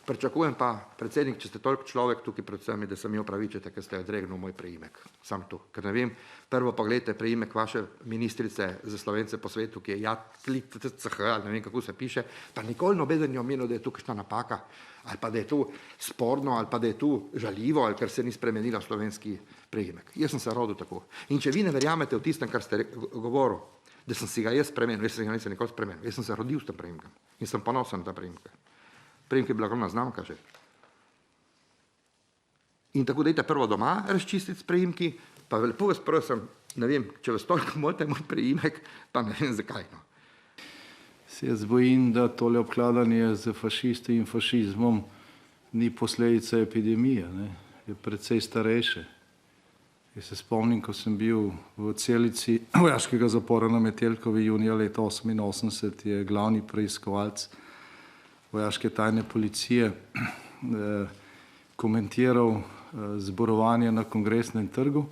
Pričakujem pa, predsednik, če ste toliko človek tukaj pred vsemi, da se mi opravičite, ker ste odregnil moj priimek. Sam to. Ker ne vem, prvo pogledajte priimek vaše ministrice za Slovence po svetu, ki je ali ne vem, kako se piše, pa nikoli nobeden ni omenil, da je tu kakšna napaka, ali pa da je tu sporno, ali pa da je tu žaljivo, ali ker se ni spremenila slovenski priimek. Jaz sem se rodil tako. In če vi ne verjamete v tistem, kar ste govoril, da sem si ga jaz spremenil, jaz sem ga nisem nikoli spremenil, jaz sem se rodil s tem priimkom in sem ponosen na ta priimke. Priimke je bila glavna znamka že. In tako dajte prvo doma razčistiti s priimki, pa lepo vas prosim, ne vem, če vas toliko moti moj priimek, pa ne vem zakaj. No. Se jaz bojim, da tole obkladanje z fašisti in fašizmom ni posledica epidemije, ne? Je precej starejše. Jaz se spomnim, ko sem bil v celici vojaškega zapora na Metelkovi junija leta 1988, je glavni preiskovalec vojaške tajne policije komentiral zborovanje na Kongresnem trgu,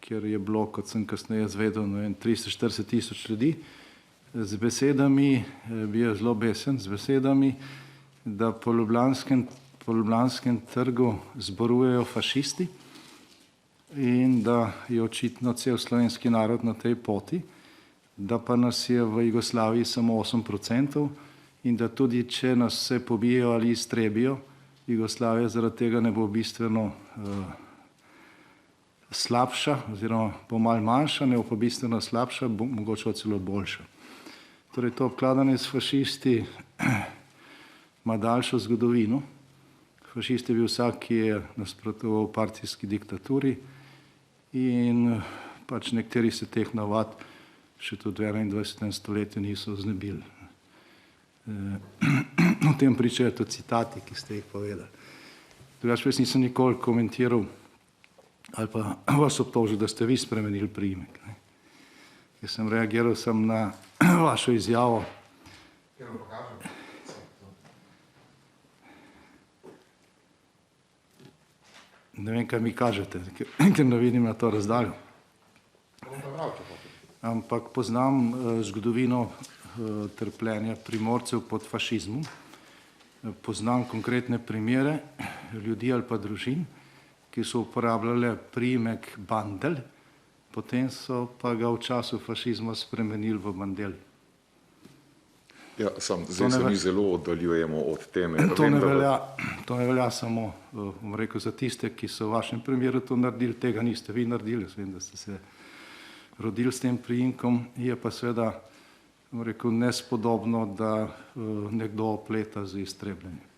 kjer je bilo, kot sem kasneje izvedel, 340 tisoč ljudi, z besedami, bil je zelo besen, z besedami, da po Ljubljanskem trgu zborujejo fašisti in da je očitno cel slovenski narod na tej poti, da pa nas je v Jugoslaviji samo 8%, in da tudi, če nas vse pobijejo ali iztrebijo, Jugoslavija zaradi tega ne bo bistveno slabša, oziroma bo malo manjša, ne bo pa bistveno slabša, bo mogoče celo boljša. Torej, to obkladanje s fašisti ima daljšo zgodovino. Fašist je bil vsak, ki je nasprotoval partijski diktaturi in pač nekateri se teh navad še tudi v 21. stoletju niso znebili. O tem pričajo to citati, ki ste jih povedali. Drugače, jaz nisem nikoli komentiral ali pa vas obtožil, da ste vi spremenili priimek. Jaz sem reagiral sem na vašo izjavo. Ne vem, kaj mi kažete, ker ne vidim na to razdaljo. Ampak poznam zgodovino trpljenja Primorcev pod fašizmom. Poznam konkretne primere ljudi ali pa družin, ki so uporabljale priimek Bandelj, potem so pa ga v času fašizma spremenili v Bandelj. Ja, zdaj se mi zelo oddaljujemo od teme. To ne velja samo, bom rekel, za tiste, ki so v vašem primeru to naredili, tega niste vi naredili, jaz vem, da ste se rodili s tem priimkom, je pa seveda, bom rekel, nespodobno, da nekdo opleta z iztrebljanjem.